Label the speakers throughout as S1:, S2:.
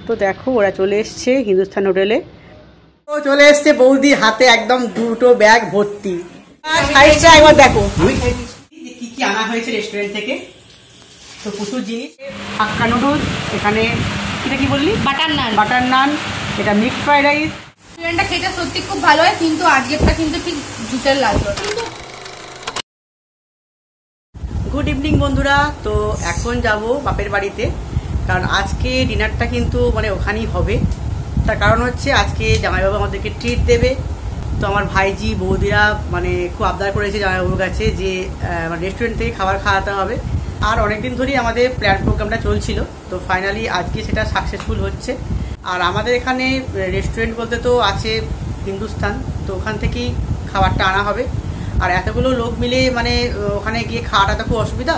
S1: তো দেখো ওরা চলে এসছে হিন্দুস্তান হোটেলে। তো চলে এসছে বৌদি, হাতে একদম দুটো ব্যাগ ভর্তি। সাইজটা একবার দেখো কি কি আনা হয়েছে রেস্টুরেন্ট থেকে। তো প্রচুর জিনিস, হাক্কা নুডলস, এখানে এটা কি বললি, বাটার নান, বাটার নান, এটা মিক্সড ফ্রাইড রাইস।
S2: রেস্টুরেন্টটা খেতে সত্যি খুব ভালো হয়, কিন্তু আজকেরটা কিন্তু ঠিক জুতের লাগলো।
S1: গুড ইভিনিং বন্ধুরা। তো এখন যাব বাপের বাড়িতে, কারণ আজকে ডিনারটা কিন্তু মানে ওখানেই হবে। তার কারণ হচ্ছে আজকে জামাইবাবু আমাদেরকে ট্রিট দেবে। তো আমার ভাইজি বৌদিরা মানে খুব আবদার করেছে জামাইবাবুর কাছে যে রেস্টুরেন্ট থেকে খাবার খাওয়াতে হবে। আর অনেকদিন ধরেই আমাদের প্ল্যান প্রোগ্রামটা চলছিল, তো ফাইনালি আজকে সেটা সাকসেসফুল হচ্ছে। আর আমাদের এখানে রেস্টুরেন্ট বলতে তো আছে হিন্দুস্তান, তো ওখান থেকেই খাবারটা আনা হবে। আর এতগুলো লোক মিলে মানে ওখানে গিয়ে খাওয়াটা তো খুব অসুবিধা,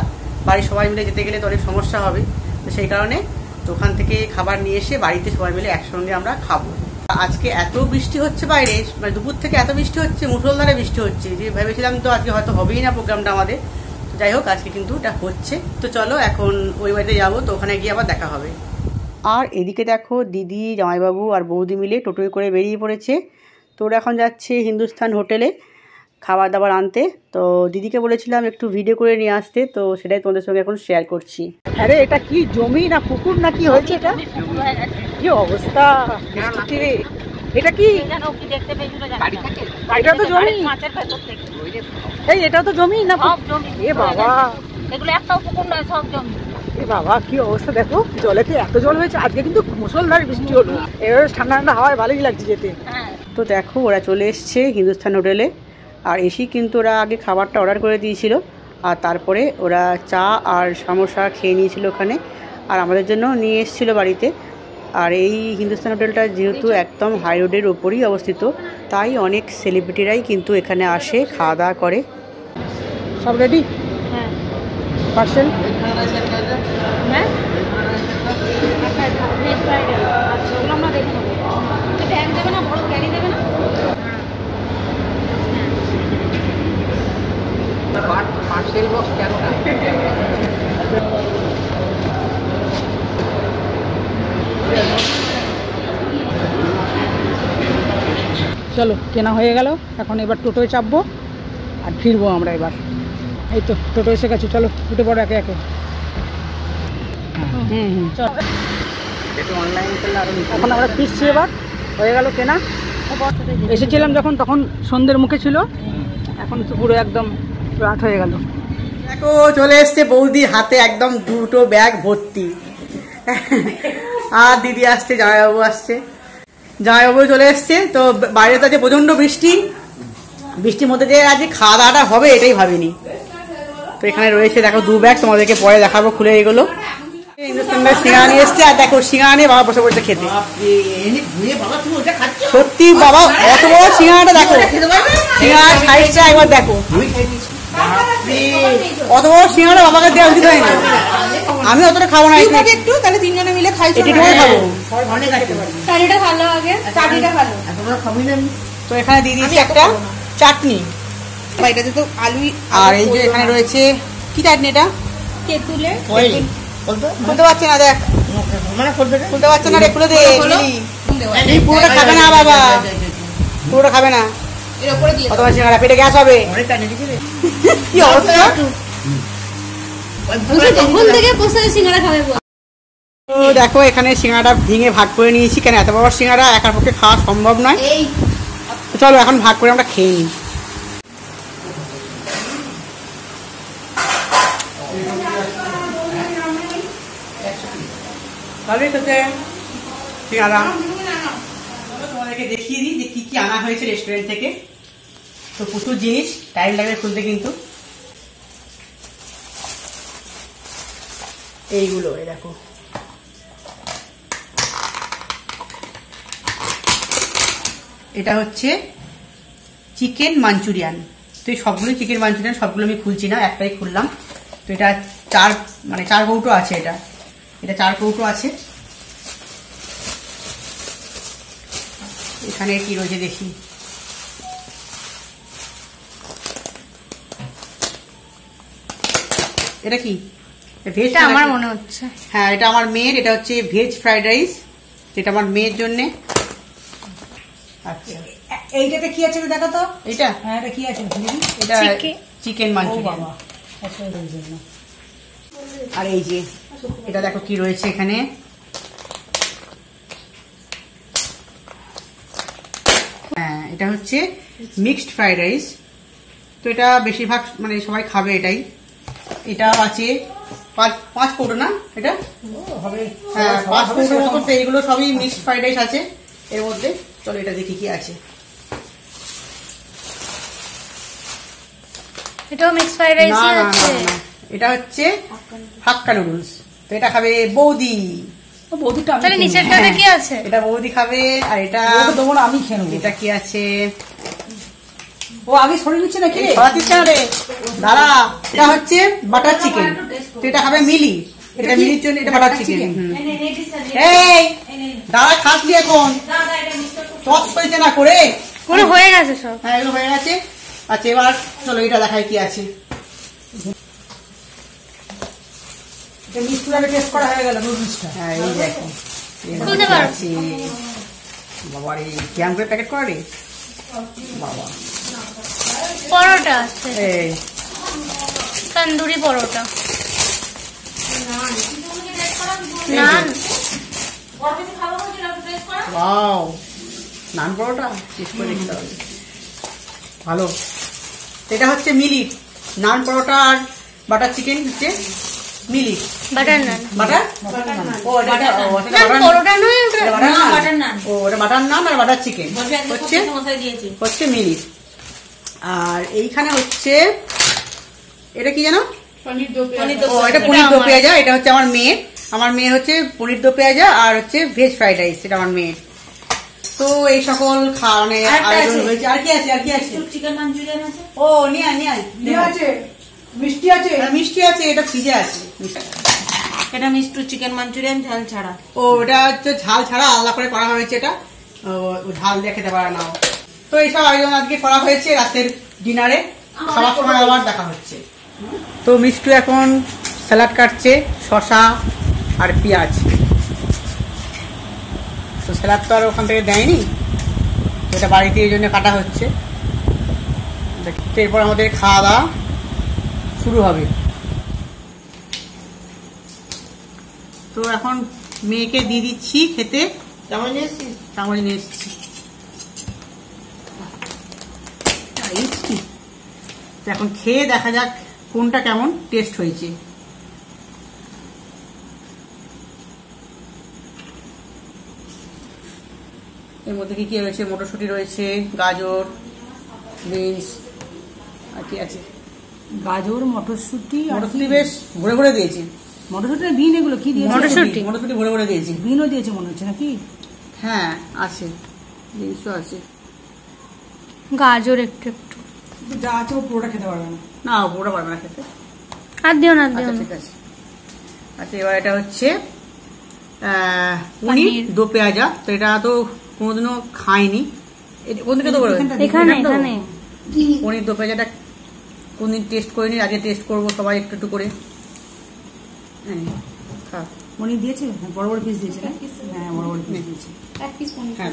S1: বাড়ির সবাই মিলে যেতে গেলে তো অনেক সমস্যা হবে। তো সেই কারণে তো ওখান থেকে খাবার নিয়ে এসে বাড়িতে সবাই মিলে একসঙ্গে আমরা খাবো। আজকে এত বৃষ্টি হচ্ছে বাইরে, মানে দুপুর থেকে এত বৃষ্টি হচ্ছে, মুষলধারে বৃষ্টি হচ্ছে, যে ভেবেছিলাম তো আজকে হয়তো হবেই না প্রোগ্রামটা আমাদের। যাই হোক আজকে কিন্তু এটা হচ্ছে। তো চলো এখন ওই বাড়িতে যাবো, তো ওখানে গিয়ে আবার দেখা হবে। আর এদিকে দেখো দিদি, জামাইবাবু আর বৌদি মিলে টোটোয় করে বেরিয়ে পড়েছে। তো ওরা এখন যাচ্ছে হিন্দুস্তান হোটেলে খাবার দাবার আনতে। তো দিদিকে বলেছিলাম একটু ভিডিও করে নিয়ে আসতে, তো সেটাই তোমাদের সঙ্গে এখন শেয়ার করছি। আরে এটা কি জমি না পুকুর না কি হয়েছে, এটা কি অবস্থা? এটা কি, এটা তো জমি, এই এটা তো জমি না? এ বাবা,
S2: এগুলো একটাও পুকুর নয়, সব জমি।
S1: এ বাবা কি অবস্থা, দেখো জলে কি এত জল হয়েছে। আজকে কিন্তু মুষলধারে বৃষ্টি হলো, এবার ঠান্ডা ঠান্ডা হাওয়ায় ভালোই লাগছে যেতে। তো দেখো ওরা চলে এসছে হিন্দুস্তান হোটেলে। আর এসেই কিন্তু ওরা আগে খাবারটা অর্ডার করে দিয়েছিল, আর তারপরে ওরা চা আর সমোসা খেয়ে নিয়েছিল ওখানে, আর আমাদের জন্য নিয়ে এসেছিলো বাড়িতে। আর এই হিন্দুস্তান হোটেলটা যেহেতু একদম হাই রোডের ওপরই অবস্থিত, তাই অনেক সেলিব্রিটিরাই কিন্তু এখানে আসে, খাওয়া দাওয়া করে। সব রেডি? হ্যাঁ, পার্সেল।
S2: হ্যাঁ,
S1: পার্সেল বক্স কেন না? চলো কেনা হয়ে গেল, এখন এবার টোটোয় চাপবো আর ফিরবো আমরা এবার। এই তো টোটো এসে গেছে, চলো উঠে পড়ো একে একে। চলো এখন আমরা ফিরছি, এবার হয়ে গেল কেনা। এসেছিলাম যখন তখন সন্ধ্যের মুখে ছিল, এখন তো পুরো একদম রাত হয়ে গেল। দেখো চলে এসছে বৌদি, হাতে একদম দুটো ব্যাগ ভর্তি। আর দিদি আসছে, জামাইবাবু আসছে, জামাইবাবু চলে এসছে। তো বাইরে তো আজকে প্রচন্ড বৃষ্টি, বৃষ্টির মধ্যে যে আজকে খাওয়া দাওয়াটা হবে এটাই ভাবিনি। তো এখানে রয়েছে দেখো দু ব্যাগ, তোমাদেরকে পরে দেখাবো খুলে এগুলো। হিন্দুস্তানের সিঙ্গাড়া নিয়ে এসছে, আর দেখো সিঙ্গাড়া নিয়ে বাবা বসে বসে খেতে। সত্যি বাবা অত বড় সিঙ্গাড়াটা দেখো, সিঙ্গাড়ার সাইজটা একবার দেখো, অত বড় সিঙ্গাড়া বাবাকে দেওয়া উচিত হয় না। আমি অতটা খাবো না, একটু তাহলে তিনজনে মিলে খাই, এটুকুই খাবো।
S2: চাটনিটা ভালো, আগে চাটনিটা ভালো।
S1: তো এখানে দিয়ে দিয়েছি একটা চাটনি, এটাতে তো আলু। আর এই যে এখানে রয়েছে কি চাটনি, এটা
S2: তেঁতুলে।
S1: খুলতে পারছে না, দেখ খুলতে পারছে না রে, খুলে দে। পুরোটা খাবে না বাবা, পুরোটা খাবে না, অতবার সিঙ্গাড়া পেটে গ্যাস হবে। কি অবস্থা, দেখো এখানে সিঙ্গাড়া ভেঙে ভাগ করে নিয়েছি। কেন এত বড় সিঙ্গাড়া একার পক্ষে খাওয়া সম্ভব নয়। চলো এখন ভাগ করে আমরা খেয়ে নিই। তোমাদেরকে দেখিয়ে দিই যে কি কি আনা হয়েছে রেস্টুরেন্ট থেকে। তো প্রচুর জিনিস, টাইম লাগবে খুলতে কিন্তু। এইগুলো এই দেখো, এটা হচ্ছে চিকেন মাঞ্চুরিয়ান। তো এই সবগুলোই চিকেন মাঞ্চুরিয়ান, সবগুলো আমি খুলছি না, একটাই খুললাম। তো এটা চার কৌটো আছে, এটা 4 কৌটো আছে। এখানে কি রয়েছে দেখি, এটা কি ভেজ, আমার মনে হচ্ছে। হ্যাঁ এটা আমার মেয়ের, এটা হচ্ছে ভেজ ফ্রাইড রাইস। এটা আমার মেয়ের জন্যে। আচ্ছা
S3: এইটাতে কি আছে দেখো তো।
S1: এটা
S3: হ্যাঁ এটা কি আছে?
S1: এটা চিকেন মাঞ্চুরিয়ান। আর এই যে এটা দেখো কি রয়েছে এখানে। হ্যাঁ এটা হচ্ছে মিক্সড ফ্রাইড রাইস। তো এটা বেশিরভাগ মানে সবাই খাবে এটাই। এটা আছে 5 কৌটো না এটা হবে? হ্যাঁ 5 কৌটোর মতো। তো এইগুলো সবই মিক্সড ফ্রাইড রাইস আছে এর মধ্যে। চলো এটা দেখি কি আছে।
S2: এটাও মিক্স ফ্রাইড রাইস আছে।
S1: এটা হচ্ছে হাক্কা নুডলস। তো এটা খাবে বৌদি।
S3: বৌদিটা
S2: তাহলে নিচেরটাতে কি আছে?
S1: এটা বৌদি খাবে। আর এটা
S3: তোমার আমি খেয়ে নেবো।
S1: এটা কি আছে?
S3: ও আগে সরিয়ে নিচ্ছে নাকি?
S1: দিচ্ছে না রে দাঁড়া। এটা হচ্ছে বাটার চিকেন। তো এটা খাবে মিলি। এটা মিলির জন্য এটা বাটার চিকেন। এই দাঁড়া খাসলি এখন সব হয়েছে না করে।
S2: পুরো হয়ে গেছে সব।
S1: হ্যাঁ এগুলো হয়ে গেছে। আচ্ছা এবার চলো এটা দেখাই কি আছে।
S3: এটা মিষ্টিভাবে টেস্ট করা হয়ে গেল নুডলসটা।
S1: হ্যাঁ এই দেখো
S2: খুলতে পারো?
S1: বাবা রে ক্যাম করে প্যাকেট করা রে বাবা।
S2: পরোটা আছে,
S1: এই
S2: তন্দুরি পরোটা, নান।
S1: ওয়াও নান পরোটা টেস্ট করে দেখতে হবে ভালো। এটা হচ্ছে মিলি নান পরোটা আর বাটার চিকেন হচ্ছে মিলি
S2: বাটার নান।
S1: বাটার ও এটা
S2: পরোটা নয় ওটা।
S1: বাটার নান। ও এটা বাটার নান আর বাটার চিকেন হচ্ছে মিলি। আর এইখানে হচ্ছে এটা কি জানো? ও এটা পনির দো পেঁয়াজা। এটা হচ্ছে আমার মেয়ের। আমার মেয়ে হচ্ছে পনির দো পেঁয়াজা আর হচ্ছে ভেজ ফ্রাইড রাইস। এটা আমার মেয়ের। তো এই সকল মানে আয়োজন হয়েছে। আর কি আছে? আর কি আছে?
S4: চিকেন মাঞ্চুরিয়ান আছে।
S1: ও নিয়ে
S3: আছে, মিষ্টি আছে।
S1: মিষ্টি আছে। এটা ফ্রিজে আছে।
S4: এটা মিষ্টি চিকেন মাঞ্চুরিয়ান ঝাল ছাড়া।
S1: ও এটা হচ্ছে ঝাল ছাড়া আলাদা করে করা হয়েছে। এটা ঝাল দিয়ে খেতে পারে না। তো এইসব আয়োজন আজকে করা হয়েছে রাতের ডিনারে। খাবার সময় আবার দেখা হচ্ছে। তো মিষ্টু এখন স্যালাড কাটছে, শসা আর পেঁয়াজ। তো স্যালাড তো আর ওখান থেকে দেয়নি, এটা বাড়িতে এই জন্য কাটা হচ্ছে। এরপর আমাদের খাওয়া দাওয়া শুরু হবে। তো এখন মেয়েকে দিয়ে দিচ্ছি খেতে। চামচ নিয়ে এসছি। চামচ নিয়ে এসছি। তো এখন খেয়ে দেখা যাক কোনটা কেমন টেস্ট হয়েছে। এর মধ্যে কি কি রয়েছে? মটরশুঁটি রয়েছে, গাজর, বিনস আর কি আছে?
S3: গাজর, মটরশুঁটি।
S1: মটরশুঁটি বেশ ভরে ভরে দিয়েছি।
S3: মটরশুঁটি বিন এগুলো কি দিয়েছে?
S1: মটরশুঁটি মটরশুঁটি ভরে ভরে দিয়েছি।
S3: বিনও দিয়েছে মনে হচ্ছে নাকি?
S1: হ্যাঁ আছে, বিনসও আছে।
S2: গাজর একটু একটু
S3: যা আছে ও পুরোটা খেতে পারবে না।
S1: না পুরোটা পারবে না খেতে।
S2: আর দিও না,
S1: আচ্ছা
S2: দিও না।
S1: ঠিক আছে। আচ্ছা এবার এটা হচ্ছে পনির দো পেঁয়াজা। তো এটা তো কোনোদিনও খাইনি। কোন দিকে দেবো?
S2: এখানে এখানে
S1: পনির দো পেঁয়াজাটা কোনদিন টেস্ট করিনি, আজকে টেস্ট করবো সবাই একটু একটু করে। খা।
S3: পনির দিয়েছে? বড় বড় পিস দিয়েছে না? হ্যাঁ বড় বড় পিস দিয়েছে।
S2: এক পিস পনির
S1: হ্যাঁ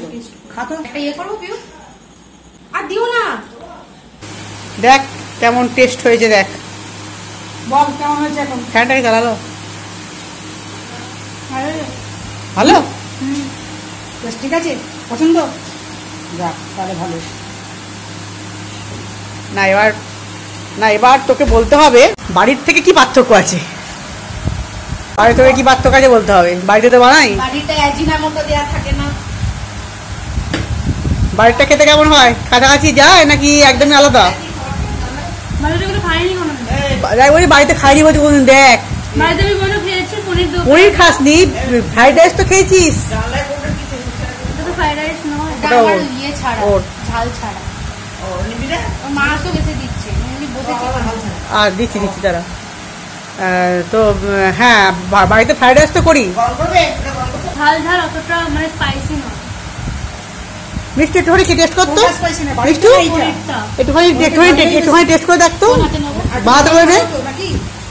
S3: খা তো।
S2: একটা ইয়ে করবো পিউ। আর দিও না।
S1: দেখ কেমন টেস্ট হয়েছে দেখ।
S3: বল কেমন হয়েছে এখন?
S1: ফ্যানটাকে চালালো ভালো।
S3: বেশ ঠিক আছে, পছন্দ? যাক তাহলে ভালো।
S1: না এবার তোকে বলতে হবে বাড়ির থেকে কি পার্থক্য আছে। বাড়ি থেকে কি পার্থক্য আছে বলতে হবে। বাড়িতে তো বানাই।
S2: বাড়িতে অ্যাজিনামোটো দেয়া থাকে না।
S1: বাড়িটা খেতে কেমন হয়? কাছাকাছি যায় নাকি একদমই আলাদা?
S2: বাড়িতে কোনো খাইনি কোনো।
S1: বাড়িতে খাইনি বলছি কোনদিন। দেখ
S2: বাড়িতে আমি কোনো খেয়েছি পনির দো।
S1: পনির খাসনি, ফ্রাইড রাইস তো খেয়েছিস।
S2: এটা তো ফ্রাইড রাইস নয়, এটা
S1: ওটা
S2: আমার
S1: ওর।
S2: ইয়ে ছাড়া,
S1: ওর।
S2: ঝাল ছাড়া। ওর মাছও বেশি দিচ্ছে, এমনি বসেছি।
S1: আর দিচ্ছি তারা। তো হ্যাঁ বাড়িতে ফ্রাইড রাইস তো করি।
S2: ঝাল ঝাল অতটা মানে স্পাইসি নয়।
S1: মিষ্টি একটুখানি কি টেস্ট করতো? মিষ্টি
S2: পনিরটা
S1: একটুখানি টেস্ট করে দেখতো।
S2: হাতে নেবো।
S1: ভাত করে নে,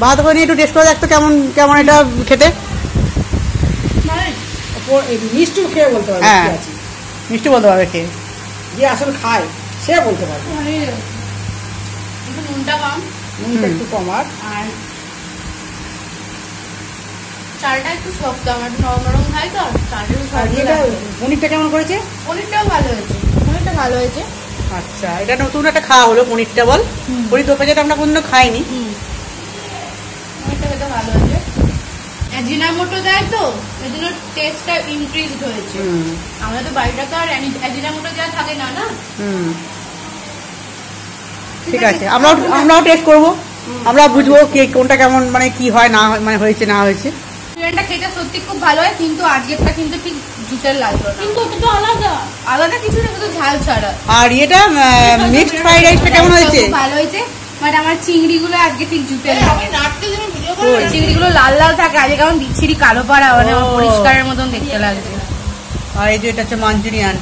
S1: ভাত করে নিয়ে একটু টেস্ট করে দেখতো কেমন কেমন এটা খেতে।
S3: মিষ্টি খেয়ে বলতে পারবে
S1: হ্যাঁ
S3: কি আছে।
S1: মিষ্টি বলতে পারবে খেয়ে।
S3: যে আসলে খায় সে বলতে পারবে।
S2: ভালোই লাগে। একটু নুনটা কম
S3: নুনটা একটু কম আর
S2: আর চালটা একটু শক্ত, আমার একটু নরম নরম খাই তো, চালটা একটু
S3: আর
S2: শক্ত
S3: এটা
S2: লাগবে।
S3: পনিরটা কেমন করেছে?
S2: পনিরটাও ভালো হয়েছে, পনিরটা ভালো হয়েছে।
S1: আচ্ছা, এটা নতুন একটা খাওয়া হলো পনিরটা বল। পনির দোকানে যেটা আমরা কোনদিনও খাইনি।
S2: পনিরটা খেতে ভালো হয়েছে। অ্যাজিনামোটো দেয় তো, এই জন্য টেস্টটা ইনক্রিজড হয়েছে। আমাদের তো বাড়িটা তো আর অ্যাজিনামোটো দেওয়া থাকে না, না?
S1: হুম, ঠিক আছে, আমরাও টেস্ট করবো, আমরা বুঝবো কি কোনটা কেমন, মানে কি হয় না হয়, মানে হয়েছে না হয়েছে।
S2: চিকেনটা খেতে সত্যি খুব ভালো হয়, কিন্তু আজকেরটা কিন্তু ঠিক জুতের লাগলো না। কিন্তু ওটা তো আলাদা আলাদা কিছু না, শুধু ঝাল ছাড়া।
S1: আর এটা মিক্সড ফ্রাইড রাইসটা কেমন হয়েছে?
S2: খুব ভালো হয়েছে, বাট আমার চিংড়িগুলো আজকে ঠিক জুতের লাগে। চিংড়িগুলো লাল লাল থাকে, আজকে কেমন বিচ্ছিরি কালো পাড়া, মানে আমার পরিষ্কারের মতন দেখতে লাগছে।
S1: আর এই যে এটা হচ্ছে মাঞ্চুরিয়ান।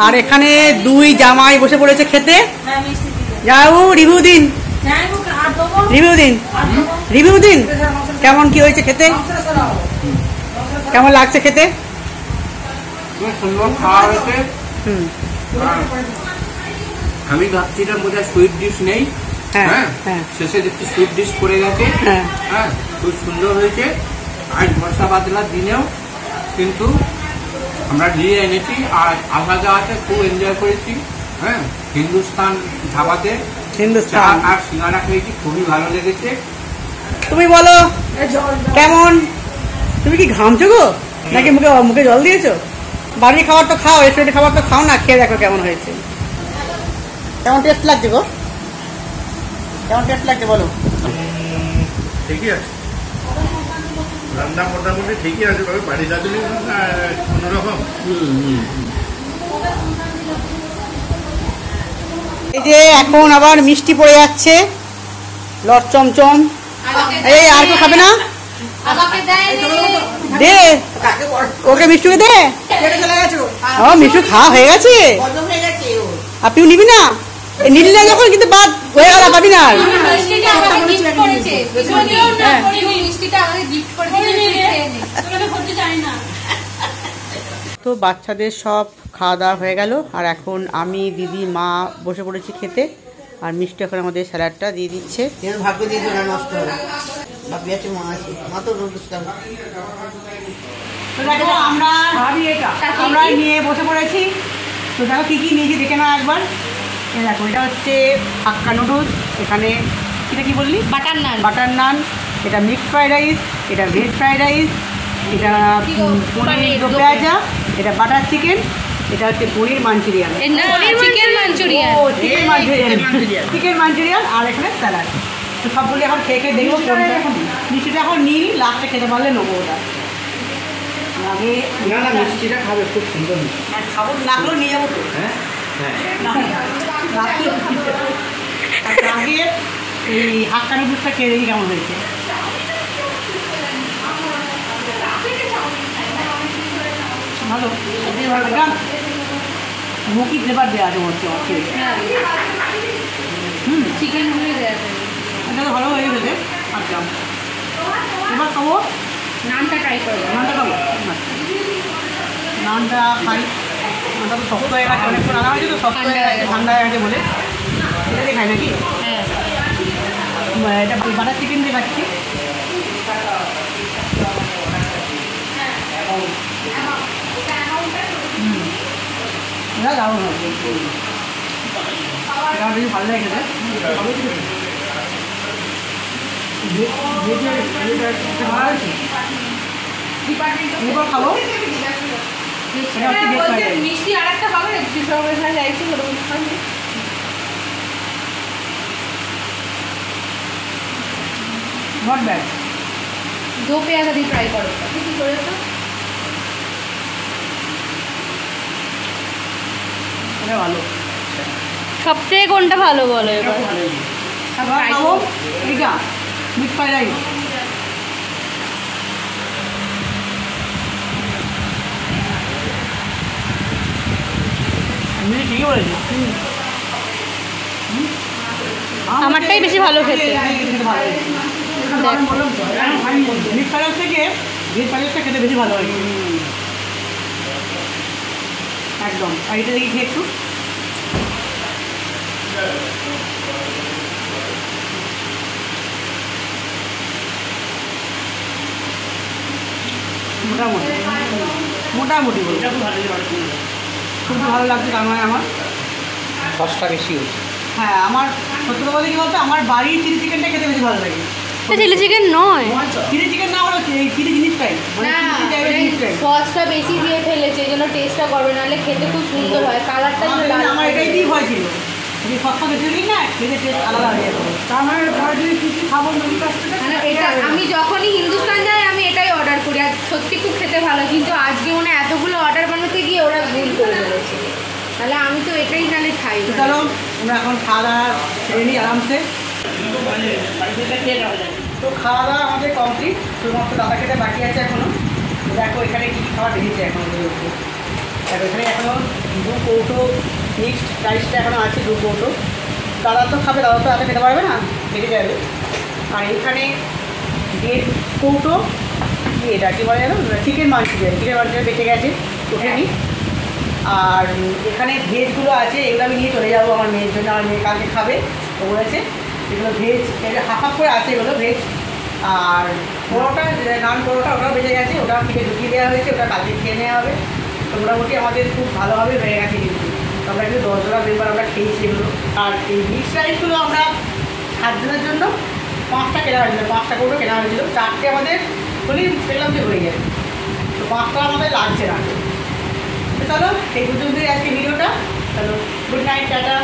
S1: আর এখানে দুই জামাই বসে পড়েছে খেতে। যাও রিভিউ দিন, রিভিউ দিন কেমন কি হয়েছে খেতে, কেমন লাগছে খেতে?
S5: খুব সুন্দর খাওয়া হয়েছে।
S1: হুম,
S5: আমি ভাবছিলাম বোধহয় সুইট ডিশ নেই,
S1: হ্যাঁ,
S5: হ্যাঁ
S1: হ্যাঁ।
S5: শেষে দেখছি সুইট ডিশ করে গেছে।
S1: হ্যাঁ।
S5: হ্যাঁ, খুব সুন্দর হয়েছে। আজ বর্ষা বাদলার দিনেও কিন্তু আমরা নিয়ে এনেছি আর আলাদা আছে, খুব এনজয় করেছি। হ্যাঁ, হিন্দুস্তান ধাবাতে চা
S1: হিন্দুস্তান।
S5: আর সিঙ্গাড়া খেয়েছি, খুবই ভালো লেগেছে।
S1: তুমি বলো কেমন? তুমি কি ঘামছো গো, নাকি মুখে জল দিয়েছো? বাড়ির খাবার তো খাও, রেস্টুরেন্টের খাবার তো খাও না, খেয়ে দেখো কেমন হয়েছে। কেমন টেস্ট লাগছে গো, কেমন টেস্ট লাগছে বলো?
S6: ঠিকই আছে, রান্না মোটামুটি ঠিকই আছে, তবে বাড়ি রাঁধুনি অন্যরকম।
S1: এই যে এখন আবার মিষ্টি পড়ে যাচ্ছে, লট চমচম। এই আর কেউ খাবে না?
S2: আমাকে দেয়
S1: দে ওকে, মিষ্টিকে দে। ও মিষ্টি খাওয়া হয়ে গেছে, আপনিও নিবি না? নিলি না যখন কিন্তু বাদ হয়ে গেল, পাবি না আর।
S2: মিষ্টিটা আমাকে গিফট করেছে, মিষ্টিটা আমাকে গিফট করে দিয়েছে।
S1: তো বাচ্চাদের সব খাওয়া দাওয়া হয়ে গেল, আর এখন আমি, দিদি, মা বসে পড়েছি খেতে। আর মিষ্টি এখন আমাদের স্যালাডটা দিয়ে দিচ্ছে।
S7: ভাগ্য দিয়ে নষ্ট হবে, বাপি আছে, মা আছে, মা তো
S1: তো দেখো আমরা নিয়ে বসে পড়েছি। তো দেখো কী কী নিয়েছি দেখে নাও একবার। দেখো এটা হচ্ছে হাক্কা নুডলস, এখানে এটা কি বললি,
S2: বাটার নান।
S1: বাটার নান, এটা মিক্সড ফ্রাইড রাইস, এটা ভেজ ফ্রাইড রাইস, এটা পনির দো পেঁয়াজা, এটা বাটার চিকেন, এটা হচ্ছে paneer Manchurian,
S2: chicken Manchurian,
S1: chicken Manchurian, আর এখানে স্যালাড। তো সবগুলি এখন খেয়ে খেয়ে দেখবো কোনটা এখন মিষ্টিটা এখন নিই, লাস্টে খেতে পারলে নেবো ওটা। আগে
S5: না না, মিষ্টিটা খাবে, খুব সুন্দর মিষ্টি।
S1: খাবো, লাগলেও নিয়ে যাবো তো।
S5: হ্যাঁ হ্যাঁ,
S1: আগে এই হাক্কা নুডলসটা খেয়ে দেখি কেমন হয়েছে। ভালো, এটাই ভালো লাগা। মুখি ফ্লেভার দেওয়া আছে হচ্ছে
S2: চিকেন গুলো দেয়।
S1: এটা তো ভালো হয়ে গেছে। আচ্ছা, এবার খাবো
S2: নানটা ট্রাই করবো।
S1: নানটা খাবো, নানটা খাই। নানটা তো শক্ত হয়ে গেছে, অনেকক্ষণ আনা হয়েছে তো শক্ত হয়ে গেছে, ঠান্ডা হয়ে গেছে বলে এটা দিয়ে খাই নাকি।
S2: হ্যাঁ,
S1: এটা বাটার চিকেন দিয়ে খাচ্ছি। দারুণ হবে, এটা বেশি ভালো লাগে খেতে। এবার খাবো
S2: মিষ্টি আর একটা হবে,
S1: নট ব্যাড।
S2: দো পেঁয়াজা দিয়ে ট্রাই করো। কি করেছো?
S1: এটা ভালো।
S2: সবচেয়ে কোনটা ভালো বলো এবার?
S1: এবার খাবো এইটা মিক্সড ফ্রাইড রাইস। আমি ঠিকই বলেছি,
S2: আমারটাই বেশি ভালো খেতে।
S1: মিক্সড ফ্রাইড রাইস থেকে ভেজ ফ্রাইড রাইসটা খেতে বেশি ভালো হয় একদম। আর এটা দেখি খেয়ে একটু মোটামুটি মোটামুটি বলবো খুব ভালো লাগছে। তার মানে আমার
S5: সসটা বেশি হয়েছে।
S1: হ্যাঁ আমার সত্যি কথা বলতে কি বলতো, আমার বাড়ির চিলি চিকেনটা খেতে বেশি ভালো লাগে।
S2: চিলি চিকেন নয়,
S1: চিলি চিকেন না হলো এই চিলি জিনিসটাই, মানে
S2: না
S1: চিলি টাইপের জিনিসটাই।
S2: সসটা বেশি দিয়ে ফেলেছে এই জন্য টেস্টটা করবে, নাহলে খেতে খুব সুন্দর হয়। কালারটা
S1: আমার এটাই দিয়ে ভয় ছিল, যদি সসটা বেশি দিই না খেতে টেস্ট আলাদা হয়ে যাবে। তার মানে ঘরে যদি কিছু খাবো নদীর কাছ থেকে
S2: এটা আমি যখনই হিন্দুস্তান যাই আমি এটাই অর্ডার করি, আর সত্যি খুব খেতে ভালো। কিন্তু আজকে মনে হয় এতগুলো অর্ডার বানাতে গিয়ে ওরা ভুল করে ফেলেছে, তাহলে আমি তো এটাই নাহলে খাই।
S1: তো চলো আমরা এখন খাওয়া দাওয়া সেরে নিই আরামসে। তো খাওয়া দাওয়া আমাদের কমপ্লিট, শুধুমাত্র দাদা খেতে বাকি আছে এখনো। দেখো এখানে কী কী খাবার রেখেছে এখনো পর্যন্ত। দেখো এখানে এখনও 2 কৌটো মিক্সড রাইসটা এখনও আছে, 2 কৌটো। দাদা তো খাবে, দাদা তো এত খেতে পারবে না, বেড়ে যাবে। আর এখানে 1.5 কৌটো এটা কী বলে জানো, চিকেন মাঞ্চুরিয়ান বেঁচে গেছে, ওঠে নিই। আর এখানে ভেজগুলো আছে, এগুলো আমি নিয়ে চলে যাবো আমার মেয়ের জন্য। আমার মেয়ে কালকে খাবে, ও বলেছে এগুলো ভেজ, হাফ হাফ করে আছে এগুলো ভেজ। আর পরোটা, নান পরোটা ওটাও বেঁচে গেছে, ওটাও থেকে ঢুকিয়ে দেওয়া হয়েছে, ওটা কালকে খেয়ে নেওয়া হবে। তো মোটামুটি আমাদের খুব ভালোভাবে হয়ে গেছে কিন্তু। আমরা কিন্তু 10 জোড়া মেম্বার আমরা খেয়েছি এগুলো। আর এই মিক্সড রাইসগুলো আমরা 7 জনের জন্য 5টা কেনা হয়েছিল, 5টা কৌটো কেনা হয়েছিল। 4টে আমাদের হলেই দেখলাম যে হয়ে যাবে, তো 5টা আমাদের লাগছে না। তো চলো এই পর্যন্তই আজকে ভিডিওটা। চলো গুড নাইট, টাটা।